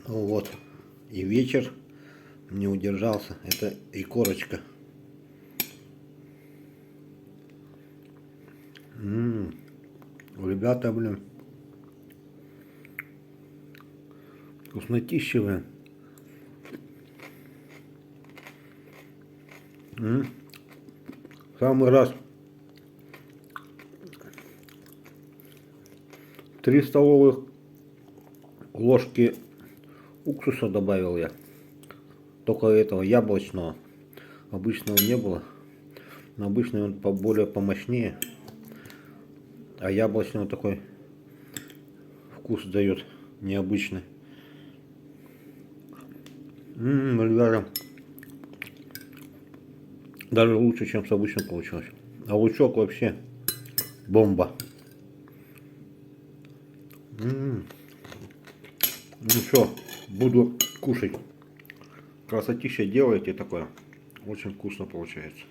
Вот. И вечер не удержался. Это и корочка. Ребята, блин. Вкуснотищевые. Самый раз. 3 столовых ложки уксуса добавил я. Только этого яблочного. Обычного не было. Но обычный он более помощнее. А яблочный вот такой вкус дает необычный. Ребята. Даже лучше, чем с обычным получилось. А лучок вообще бомба. Ну что, буду кушать. Красотища делаете такое. Очень вкусно получается.